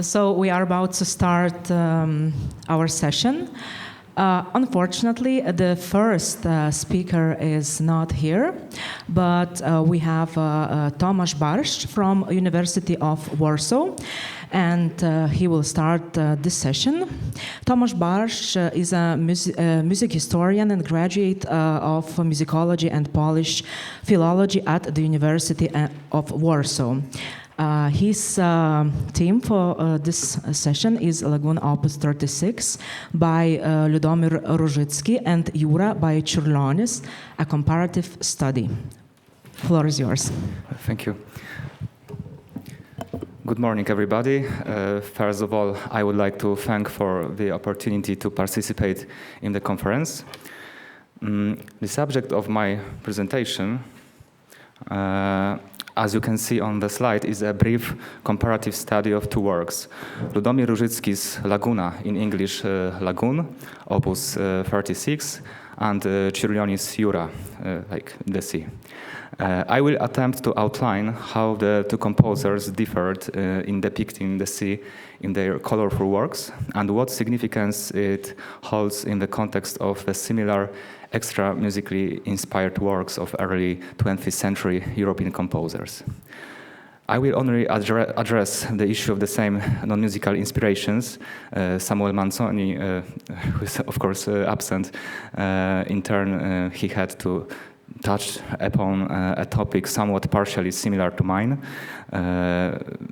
So we are about to start our session. Unfortunately, the first speaker is not here, but we have Tomasz Barszcz from University of Warsaw, and he will start this session. Tomasz Barszcz is a music historian and graduate of musicology and Polish philology at the University of Warsaw. His theme for this session is Lagoon Opus 36 by Ludomir Różycki and Jūra by Čiurlionis, a comparative study. Floor is yours. Thank you. Good morning, everybody. First of all, I would like to thank for the opportunity to participate in the conference. The subject of my presentation, as you can see on the slide, is a brief comparative study of two works. Ludomir Różycki's Lagūna, in English Lagoon, Opus 36, and Čiurlionis' Jūra, like the sea. I will attempt to outline how the two composers differed in depicting the sea in their colorful works, and what significance it holds in the context of the similar extra-musically inspired works of early 20th century European composers. I will only address the issue of the same non-musical inspirations. Samuel Manzoni, who is of course absent, in turn he had to touch upon a topic somewhat partially similar to mine,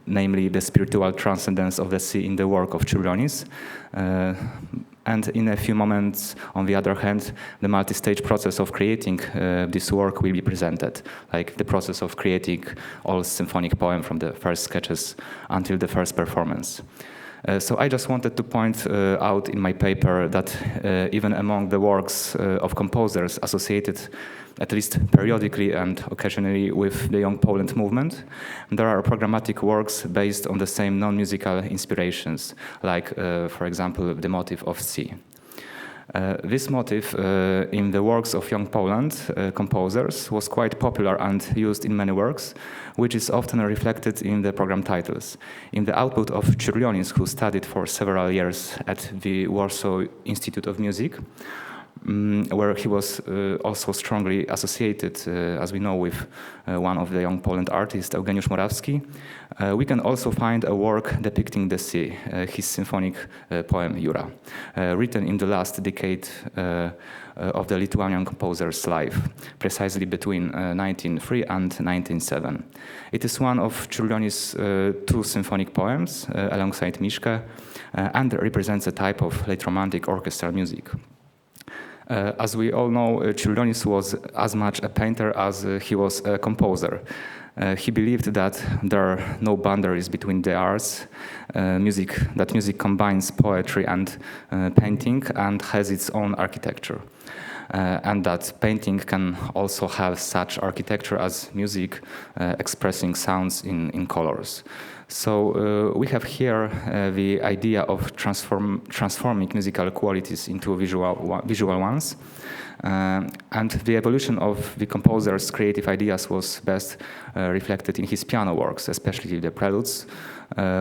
namely the spiritual transcendence of the sea in the work of Čiurlionis. And in a few moments, on the other hand, the multi-stage process of creating this work will be presented, like the process of creating all symphonic poem from the first sketches until the first performance. So I just wanted to point out in my paper that even among the works of composers associated at least periodically and occasionally with the Young Poland movement, there are programmatic works based on the same non-musical inspirations, like, for example, the motif of sea. This motif in the works of Young Poland composers was quite popular and used in many works, which is often reflected in the program titles. In the output of Čiurlionis, who studied for several years at the Warsaw Institute of Music, where he was also strongly associated, as we know, with one of the Young Poland artists, Eugeniusz Morawski, we can also find a work depicting the sea, his symphonic poem Jūra, written in the last decade of the Lithuanian composer's life, precisely between 1903 and 1907. It is one of Čiurlionis' two symphonic poems, alongside Miške, and represents a type of late romantic orchestral music. As we all know, Čiurlionis was as much a painter as he was a composer. He believed that there are no boundaries between the arts, that music combines poetry and painting and has its own architecture. And that painting can also have such architecture as music, expressing sounds in colors. So we have here the idea of transforming musical qualities into visual ones. And the evolution of the composer's creative ideas was best reflected in his piano works, especially the preludes,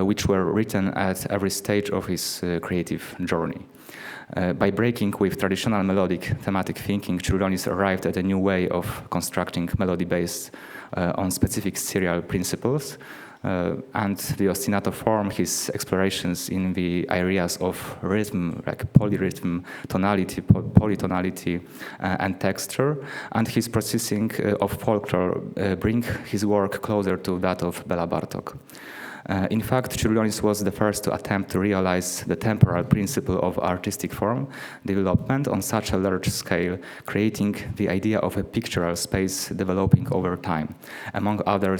which were written at every stage of his creative journey. By breaking with traditional melodic thematic thinking, Čiurlionis arrived at a new way of constructing melody based on specific serial principles, and the ostinato form his explorations in the areas of rhythm, like polyrhythm, tonality, polytonality, and texture, and his processing of folklore bring his work closer to that of Béla Bartók. In fact, Čiurlionis was the first to attempt to realize the temporal principle of artistic form development on such a large scale, creating the idea of a pictorial space developing over time, among other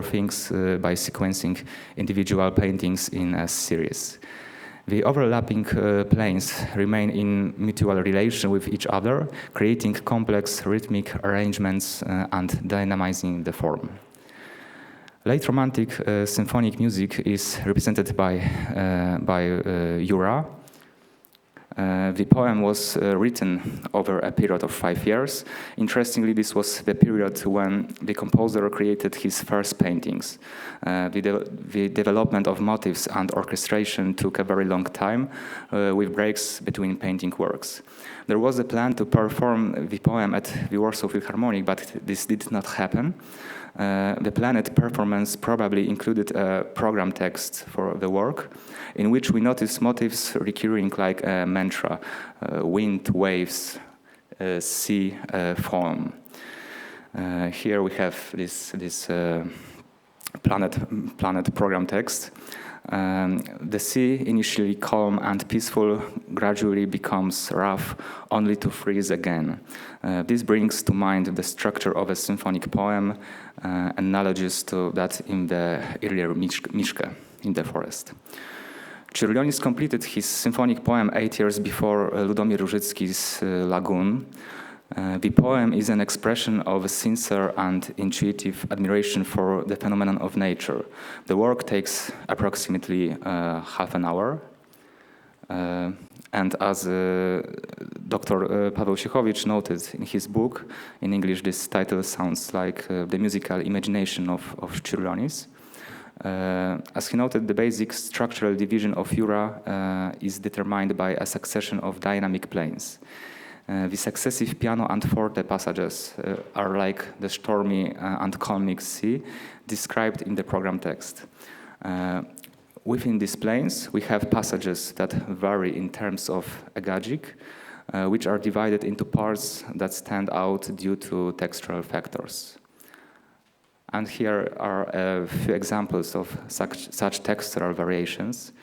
things by sequencing individual paintings in a series. The overlapping planes remain in mutual relation with each other, creating complex rhythmic arrangements and dynamizing the form. Late Romantic symphonic music is represented by Jūra. The poem was written over a period of 5 years. Interestingly, this was the period when the composer created his first paintings. The development of motifs and orchestration took a very long time, with breaks between painting works. There was a plan to perform the poem at the Warsaw Philharmonic, but this did not happen. The planned performance probably included a program text for the work, in which we notice motifs recurring like a mantra: wind, waves, sea, foam. Here we have this planned program text. The sea, initially calm and peaceful, gradually becomes rough, only to freeze again. This brings to mind the structure of a symphonic poem, analogies to that in the earlier Miszke, in the forest. Čiurlionis completed his symphonic poem 8 years before Ludomir Różycki's Lagoon. The poem is an expression of sincere and intuitive admiration for the phenomenon of nature. The work takes approximately half an hour. And as Dr. Paweł Siechowicz noted in his book, in English this title sounds like the musical imagination of Čiurlionis. As he noted, the basic structural division of Jūra is determined by a succession of dynamic planes. The successive piano and forte passages are like the stormy and calming sea described in the program text. Within these planes, we have passages that vary in terms of agagic, which are divided into parts that stand out due to textural factors. And here are a few examples of such textural variations.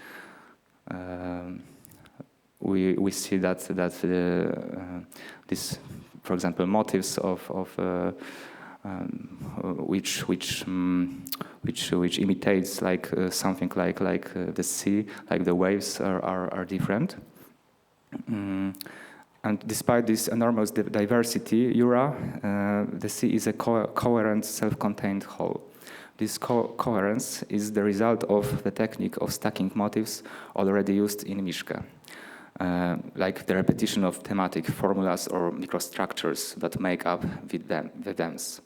We see that this, for example, motifs which imitates like something like the sea, like the waves are different. And despite this enormous diversity, Jūra, the sea is a coherent, self-contained whole. This coherence is the result of the technique of stacking motifs already used in Miszke, like the repetition of thematic formulas or microstructures that make up the dance.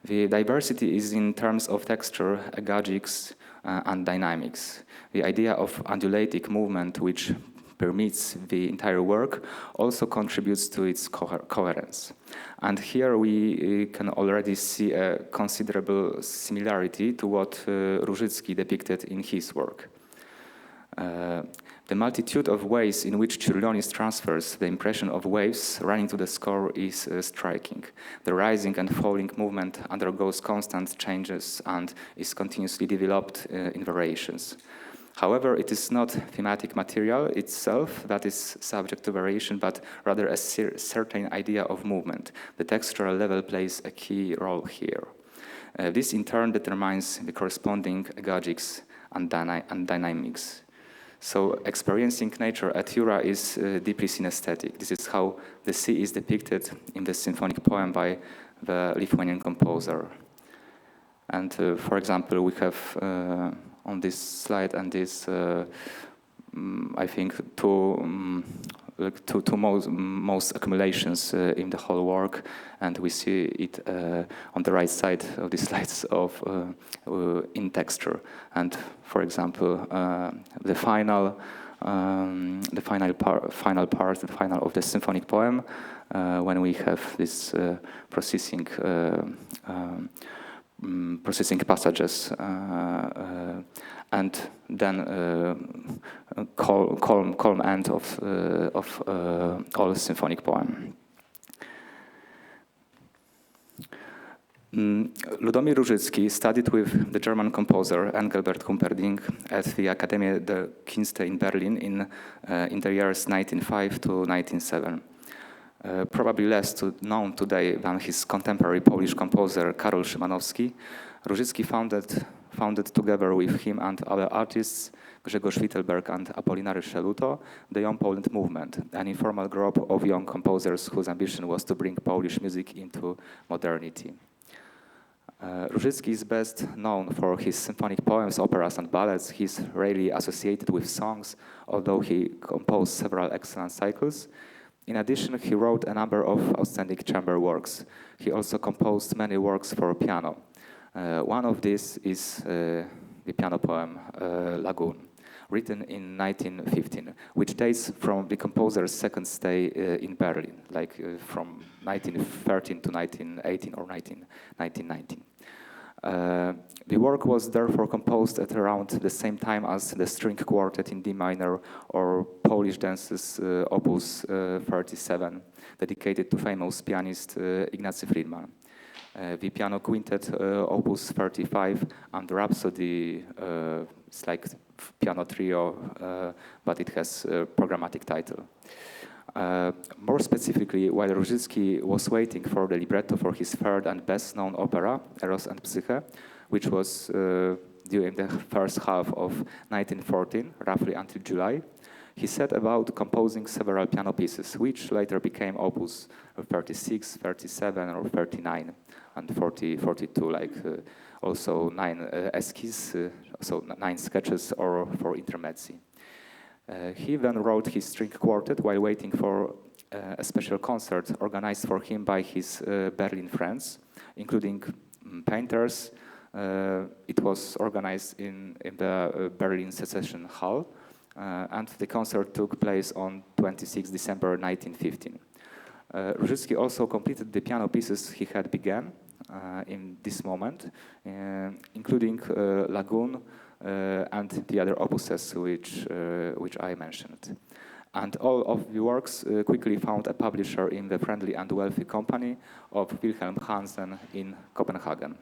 The diversity is in terms of texture, agagics, and dynamics. The idea of undulating movement, which permits the entire work, also contributes to its coherence. And here we can already see a considerable similarity to what Różycki depicted in his work. The multitude of ways in which Čiurlionis transfers the impression of waves running to the score is striking. The rising and falling movement undergoes constant changes and is continuously developed in variations. However, it is not thematic material itself that is subject to variation, but rather a certain idea of movement. The textural level plays a key role here. This in turn determines the corresponding agagics and dynamics. So experiencing nature at Jūra is deeply synesthetic. This is how the sea is depicted in the symphonic poem by the Lithuanian composer. And for example, we have on this slide and this, I think, two most accumulations in the whole work, and we see it on the right side of the slides in texture. And for example, the final part of the symphonic poem, when we have this processing passages, and then calm end of all symphonic poem. Ludomir Różycki studied with the German composer Engelbert Humperdinck at the Akademie der Künste in Berlin in the years 1905 to 1907. Probably less known today than his contemporary Polish composer Karol Szymanowski, Różycki founded together with him and other artists, Grzegorz Wittelberg and Apolinary Szeluto, the Young Poland Movement, an informal group of young composers whose ambition was to bring Polish music into modernity. Różycki is best known for his symphonic poems, operas, and ballets. He's rarely associated with songs, although he composed several excellent cycles. In addition, he wrote a number of outstanding chamber works. He also composed many works for piano. One of these is the piano poem Lagoon, written in 1915, which dates from the composer's second stay in Berlin, from 1913 to 1918 or 1919. The work was therefore composed at around the same time as the string quartet in D minor or Polish dances opus 37, dedicated to famous pianist Ignacy Friedman. The piano quintet opus 35 and Rhapsody, it's like piano trio, but it has a programmatic title. More specifically, while Różycki was waiting for the libretto for his third and best-known opera, Eros and Psyche, which was during the first half of 1914, roughly until July, he set about composing several piano pieces, which later became opus 36, 37, or 39, and 42, also 9 esquisses, so 9 sketches or for intermezzi. He then wrote his string quartet while waiting for a special concert organized for him by his Berlin friends, including painters. It was organized in the Berlin Secession Hall, and the concert took place on 26 December 1915. Różycki also completed the piano pieces he had begun in this moment, including Lagoon and the other opuses which I mentioned. And all of the works quickly found a publisher in the friendly and wealthy company of Wilhelm Hansen in Copenhagen.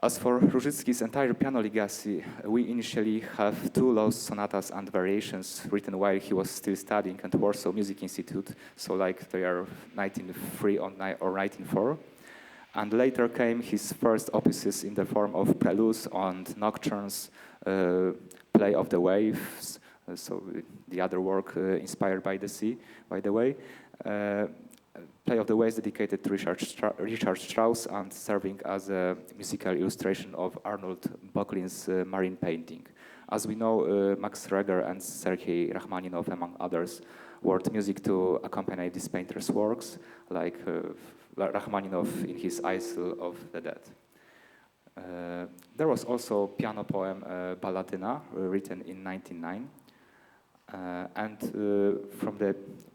As for Różycki's entire piano legacy, we initially have 2 lost sonatas and variations written while he was still studying at Warsaw Music Institute, so they are 1903 or 1904. And later came his first opuses in the form of preludes and nocturnes, Play of the Waves, so the other work inspired by the sea, by the way. Play of the Waves dedicated to Richard Strauss and serving as a musical illustration of Arnold Böcklin's marine painting. As we know, Max Reger and Sergei Rachmaninov, among others, wrote music to accompany these painters' works, like Rachmaninov in his Isle of the Dead. There was also piano poem Balladina, written in 1909, and from the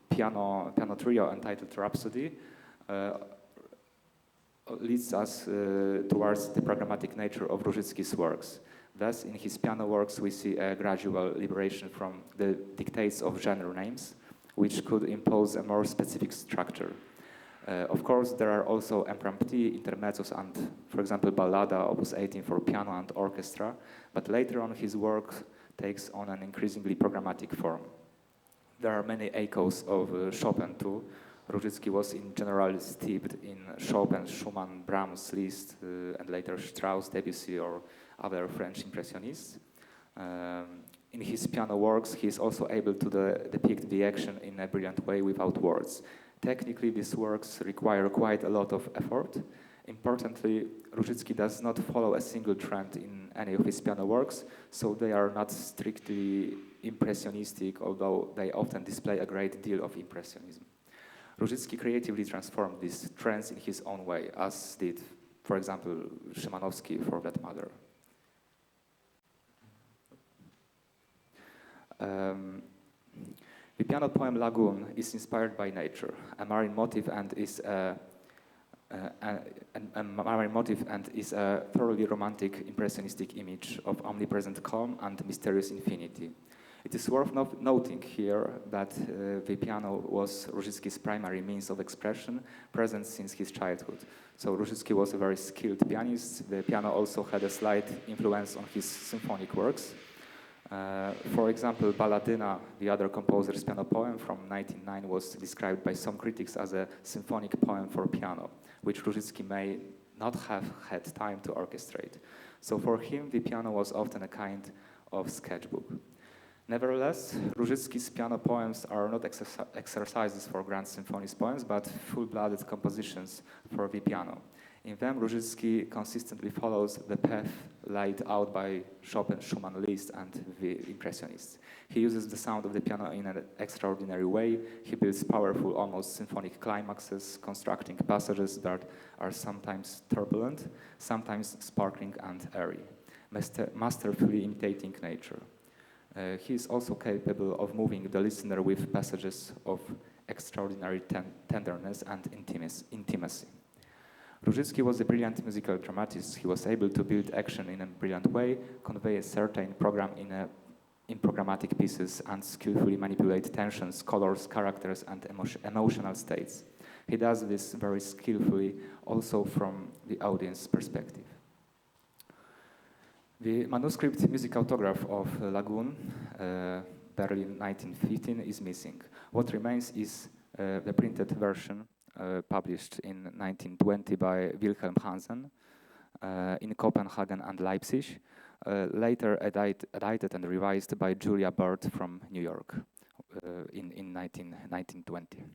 piano trio entitled Rhapsody leads us towards the programmatic nature of Różycki's works. Thus, in his piano works, we see a gradual liberation from the dictates of genre names, which could impose a more specific structure. Of course, there are also impromptu intermezzos and, for example, Ballada, opus 18 for piano and orchestra, but later on his work takes on an increasingly programmatic form. There are many echoes of Chopin too. Różycki was in general steeped in Chopin, Schumann, Brahms, Liszt, and later Strauss, Debussy, or other French impressionists. In his piano works, he is also able to depict the action in a brilliant way without words. Technically, these works require quite a lot of effort. Importantly, Różycki does not follow a single trend in any of his piano works, so they are not strictly impressionistic, although they often display a great deal of impressionism. Różycki creatively transformed these trends in his own way, as did, for example, Szymanowski, for that matter. The piano poem Lagoon is inspired by nature, a marine motif, and is a thoroughly romantic, impressionistic image of omnipresent calm and mysterious infinity. It is worth noting here that the piano was Różycki's primary means of expression, present since his childhood. So Różycki was a very skilled pianist. The piano also had a slight influence on his symphonic works. For example, Balladina, the other composer's piano poem from 1909, was described by some critics as a symphonic poem for piano, which Różycki may not have had time to orchestrate. So for him, the piano was often a kind of sketchbook. Nevertheless, Różycki's piano poems are not exercises for grand symphonies poems, but full-blooded compositions for the piano. In them, Różycki consistently follows the path laid out by Chopin, Schumann, Liszt, and the Impressionists. He uses the sound of the piano in an extraordinary way. He builds powerful, almost symphonic climaxes, constructing passages that are sometimes turbulent, sometimes sparkling and airy, masterfully imitating nature. He is also capable of moving the listener with passages of extraordinary tenderness and intimacy. Różycki was a brilliant musical dramatist. He was able to build action in a brilliant way, convey a certain program in programmatic pieces, and skillfully manipulate tensions, colors, characters, and emotional states. He does this very skillfully also from the audience perspective. The manuscript music autograph of Lagoon, Berlin 1915, is missing. What remains is the printed version published in 1920 by Wilhelm Hansen in Copenhagen and Leipzig, later edited and revised by Julia Bird from New York in 1920.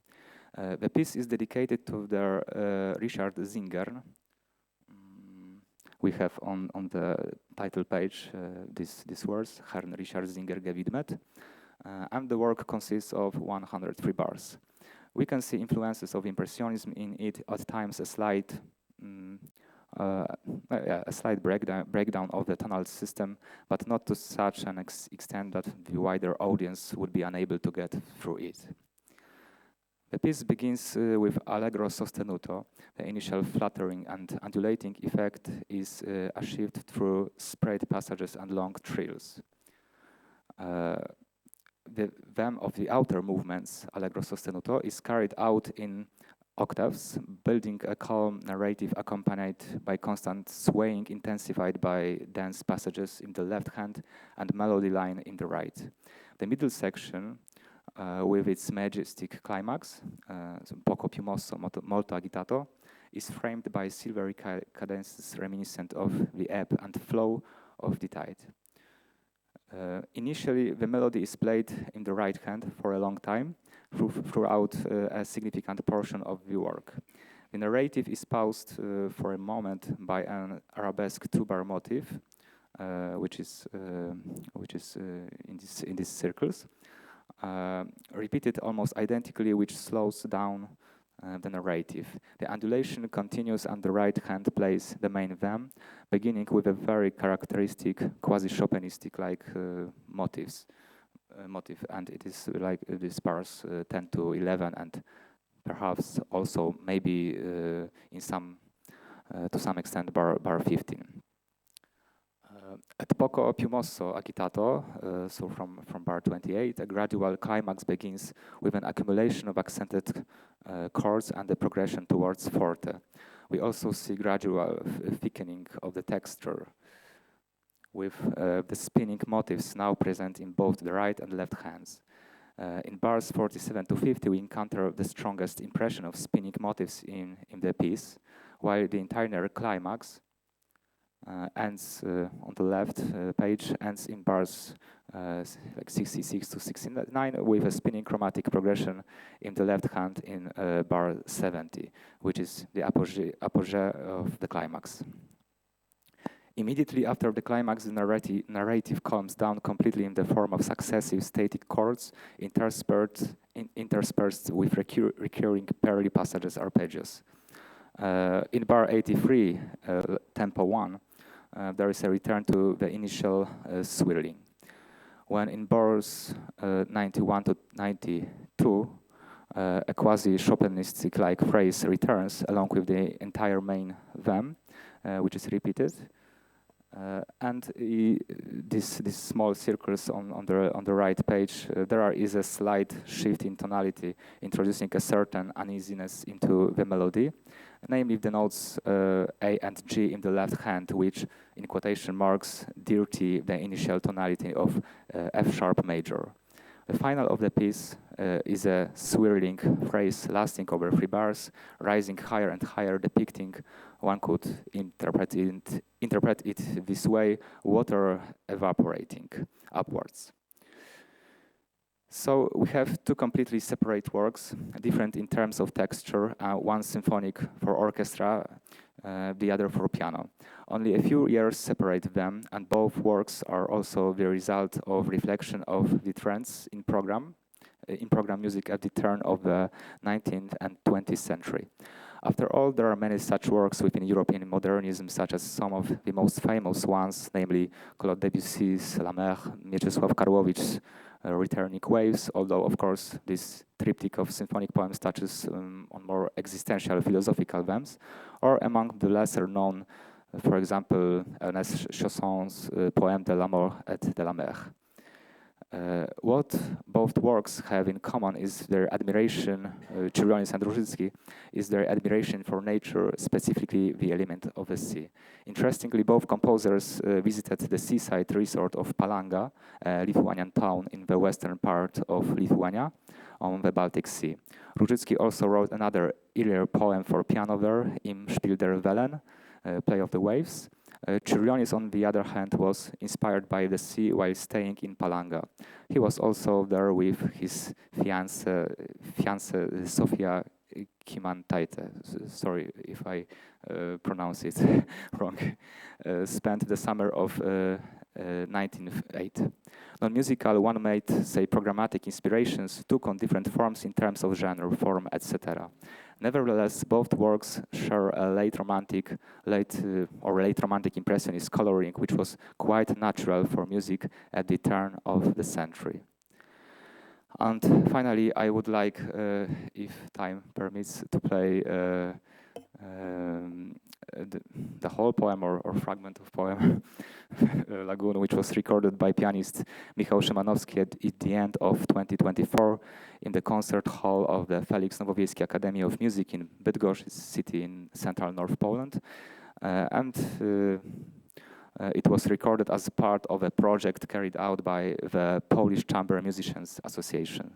The piece is dedicated to the Richard Singer. We have on the title page these words, Herrn Richard Singer gewidmet, and the work consists of 103 bars. We can see influences of Impressionism in it, at times a slight breakdown of the tonal system, but not to such an extent that the wider audience would be unable to get through it. The piece begins with allegro sostenuto. The initial fluttering and undulating effect is achieved through spread passages and long trills. The them of the outer movements, allegro sostenuto, is carried out in octaves, building a calm narrative accompanied by constant swaying, intensified by dense passages in the left hand and melody line in the right. The middle section, with its majestic climax, poco più mosso, molto agitato, is framed by silvery cadences reminiscent of the ebb and flow of the tide. Initially, the melody is played in the right hand for a long time, throughout a significant portion of the work. The narrative is paused for a moment by an arabesque two-bar motif, which is in these circles, repeated almost identically, which slows down the narrative. The undulation continues, and the right hand plays the main them, beginning with a very characteristic quasi-Chopinistic-like motif, and it is like these bars 10 to 11, and perhaps also maybe in some to some extent bar 15. At poco più mosso agitato, so from bar 28, a gradual climax begins with an accumulation of accented chords and a progression towards forte. We also see gradual thickening of the texture, with the spinning motifs now present in both the right and left hands. In bars 47 to 50, we encounter the strongest impression of spinning motifs in the piece, while the entire climax ends on the left page, ends in bars like 66 to 69 with a spinning chromatic progression in the left hand in bar 70, which is the apogee of the climax. Immediately after the climax, the narrative calms down completely in the form of successive static chords interspersed with recurring pearly passages arpeggios. In bar 83, tempo 1, there is a return to the initial swirling. When in bars 91 to 92, a quasi-Chopinistic-like phrase returns along with the entire main them, which is repeated. And these small circles on the right page, is a slight shift in tonality, introducing a certain uneasiness into the melody, namely the notes A and G in the left hand, which, in quotation marks, dirty the initial tonality of F sharp major. The final of the piece is a swirling phrase lasting over 3 bars, rising higher and higher, depicting, one could interpret it this way, water evaporating upwards. So we have 2 completely separate works, different in terms of texture. One symphonic for orchestra, the other for piano. Only a few years separate them, and both works are also the result of reflection of the trends in program music at the turn of the 19th and 20th century. After all, there are many such works within European modernism, such as some of the most famous ones, namely Claude Debussy's La Mer, Mieczysław Karłowicz's Returning Waves, although, of course, this triptych of symphonic poems touches on more existential philosophical themes, or among the lesser known, for example, Ernest Chausson's poem de la mort et de la mer. What both works have in common is their admiration, Čiurlionis and Różycki, is their admiration for nature, specifically the element of the sea. Interestingly, both composers visited the seaside resort of Palanga, a Lithuanian town in the western part of Lithuania, on the Baltic Sea. Różycki also wrote another earlier poem for piano there, Im Spiel der Wellen, Play of the Waves. Čiurlionis, on the other hand, was inspired by the sea while staying in Palanga. He was also there with his fiancée Sofia Kimantaite. Sorry if I pronounce it wrong. Spent the summer of 1908. Non-musical, one might say programmatic inspirations took on different forms in terms of genre, form, etc. Nevertheless, both works share a late romantic impressionist coloring, which was quite natural for music at the turn of the century. And finally, I would like, if time permits, to play the whole poem or fragment of poem Lagoon, which was recorded by pianist Michał Szymanowski at the end of 2024 in the concert hall of the Felix Nowowiejski Academy of Music in Bydgoszcz city in central North Poland. It was recorded as part of a project carried out by the Polish Chamber Musicians Association.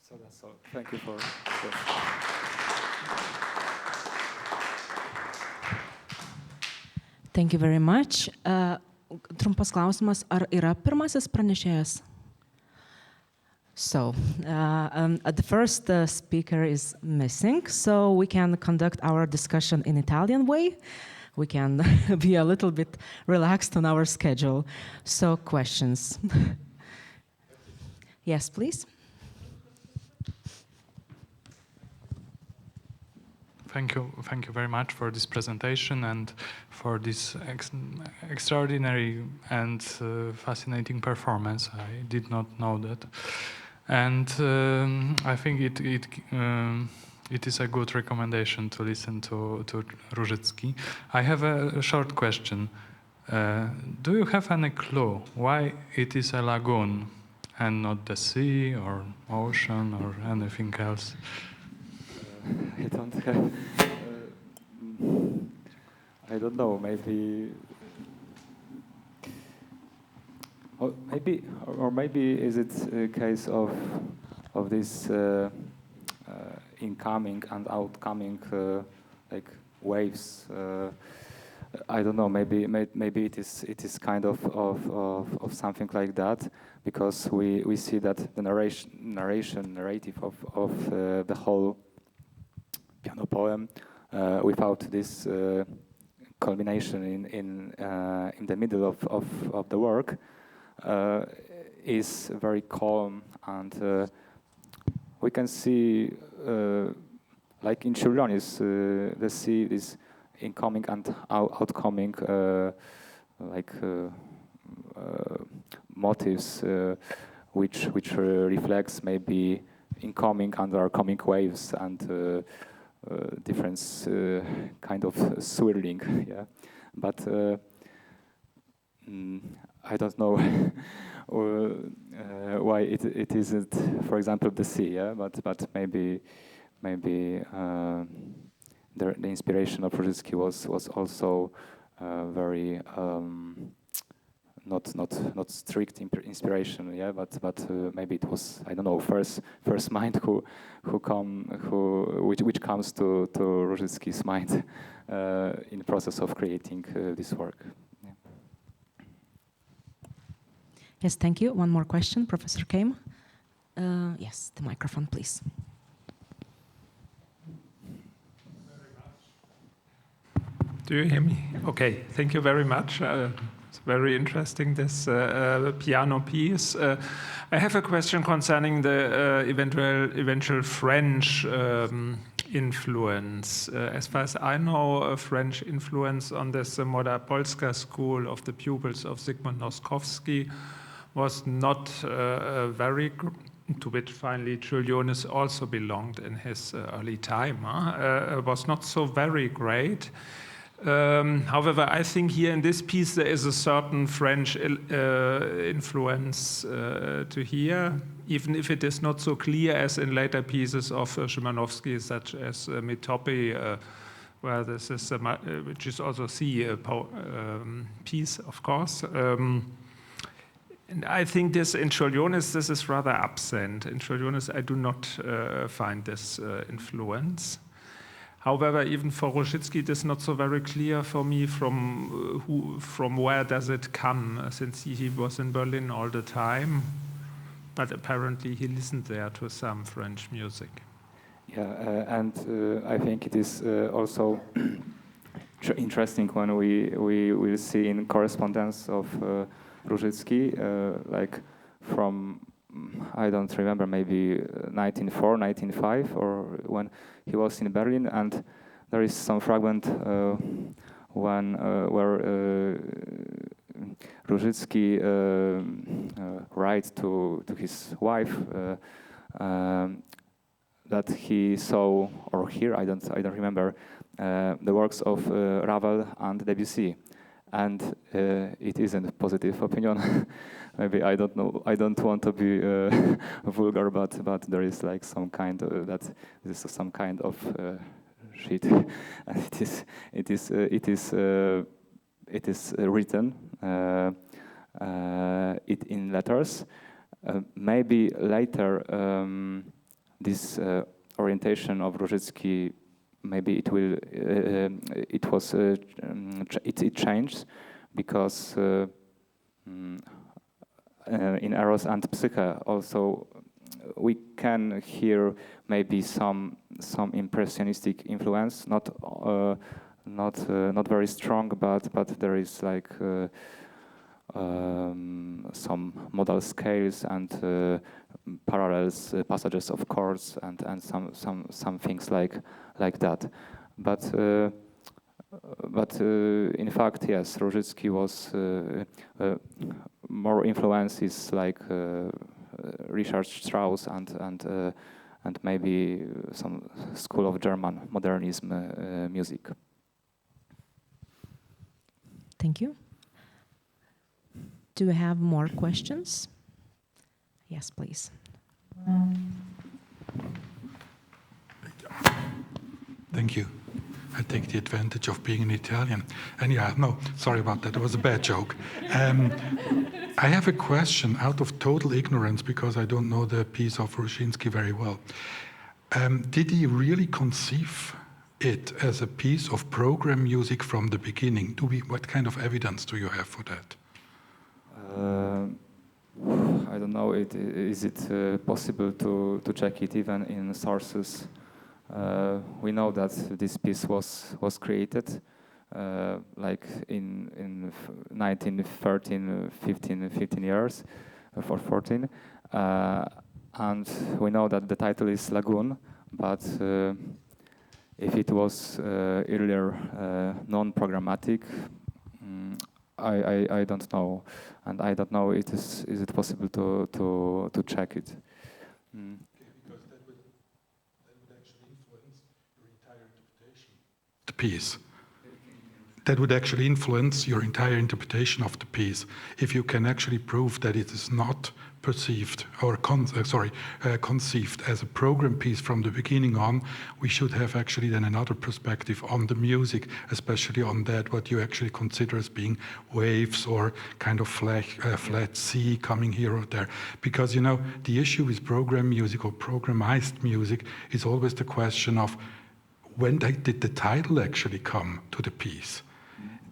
So that's all. Thank you for. Thank you very much. Trumpas klausimas, ar yra pirmasis pranešėjas? So, the first speaker is missing, so we can conduct our discussion in Italian way. We can be a little bit relaxed on our schedule. So, questions? Yes, please. Thank you very much for this presentation and for this extraordinary and fascinating performance. I did not know that, and I think it is a good recommendation to listen to Różycki. I have a short question. Do you have any clue why it is a lagoon and not the sea or ocean or anything else? I don't have. I don't know. Maybe, or maybe is it a case of this incoming and outcoming like waves? I don't know. Maybe it is kind of something like that, because we see that the narrative of the whole piano poem without this culmination in the middle of the work is very calm, and we can see like in Čiurlionis the sea is incoming and outcoming like motives which reflects maybe incoming and outcoming waves and different kind of swirling, yeah. But I don't know why it isn't, for example, the sea, yeah. But maybe the inspiration of Różycki was also very not strict inspiration, yeah. But maybe it was, I don't know, first mind which comes to Różycki's mind in the process of creating this work. Yeah. Yes, thank you. One more question, Professor Kame. Yes, the microphone, please. Do you hear me? Okay, thank you very much. It's very interesting, this piano piece. I have a question concerning the eventual French influence. As far as I know, French influence on this Młoda Polska school of the pupils of Zygmunt Noskowski was not very, to which finally Čiurlionis also belonged in his early time, was not so very great. However, I think here in this piece there is a certain French influence to hear, even if it is not so clear as in later pieces of Szymanowski, such as Metopy, where this is which is also C piece, of course. And I think this in Čiurlionis this is rather absent. In Čiurlionis I do not find this influence. However, even for Różycki, it is not so very clear for me from where does it come, since he was in Berlin all the time. But apparently he listened there to some French music. Yeah, and I think it is also interesting when we will see in correspondence of Różycki, like from, I don't remember, maybe 1904, 1905, or when he was in Berlin, and there is some fragment where Różycki writes to his wife that he saw or hear, I don't remember, the works of Ravel and Debussy, and it isn't a positive opinion. Maybe I don't know. I don't want to be vulgar, but there is like some kind of that. This is some kind of shit, and it is written it in letters. Maybe later this orientation of Różycki, maybe it changed, because in Eros and Psyche also we can hear maybe some impressionistic influence, not very strong, but there is like some modal scales and parallels, passages of chords, and some things like that. But in fact, yes, Różycki was more influences like Richard Strauss and maybe some school of German modernism music. Thank you. Do we have more questions? Yes, please. Thank you. I take the advantage of being an Italian. And yeah, no, sorry about that. It was a bad joke. I have a question out of total ignorance, because I don't know the piece of Różycki very well. Did he really conceive it as a piece of program music from the beginning? What kind of evidence do you have for that? I don't know. Is it possible to check it even in sources? We know that this piece was created like in 1913, 15 years, for 14, and we know that the title is Lagoon, but if it was earlier non-programmatic, I don't know, and I don't know is it possible to check it. Because that would actually influence your entire interpretation of the piece. That would actually influence your entire interpretation of the piece. If you can actually prove that it is not perceived or conceived as a program piece from the beginning on, we should have actually then another perspective on the music, especially on that what you actually consider as being waves or kind of flat sea coming here or there. Because, you know, the issue with program music or programmized music is always the question of when did the title actually come to the piece?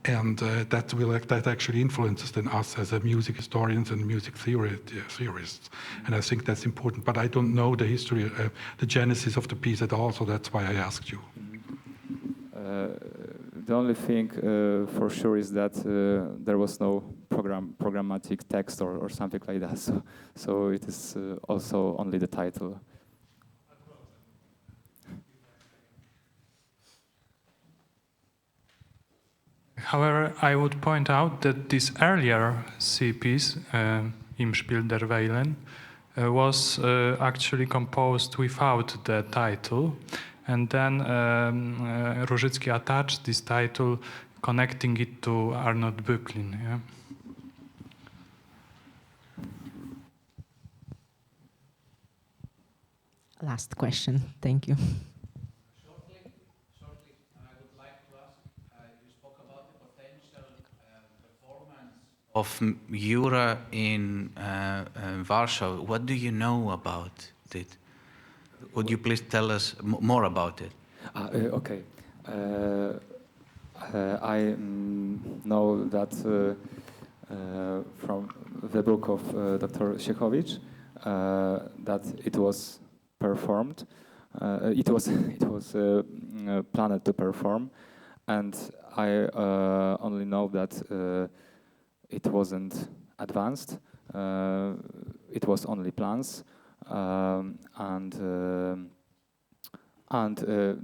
And that actually influences then us as a music historians and music theorists. And I think that's important. But I don't know the history, the genesis of the piece at all, so that's why I asked you. The only thing for sure is that there was no programmatic text or something like that. So it is also only the title. However, I would point out that this earlier C piece, Im Spiel der Wellen, was actually composed without the title, and then Różycki attached this title, connecting it to Arnold Böcklin. Yeah? Last question. Thank you. Of Jūra in Warsaw. What do you know about it? Would you please tell us more about it? Okay. I know that from the book of Dr. Siechowicz that it was performed. It was planned to perform, and I only know that. It wasn't advanced. It was only plans, and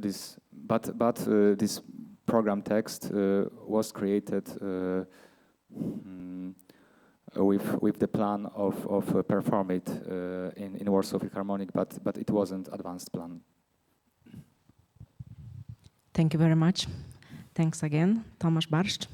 this. But this program text was created with the plan of perform it in Warsaw Philharmonic, but it wasn't advanced plan. Thank you very much. Thanks again, Tomasz Barszcz.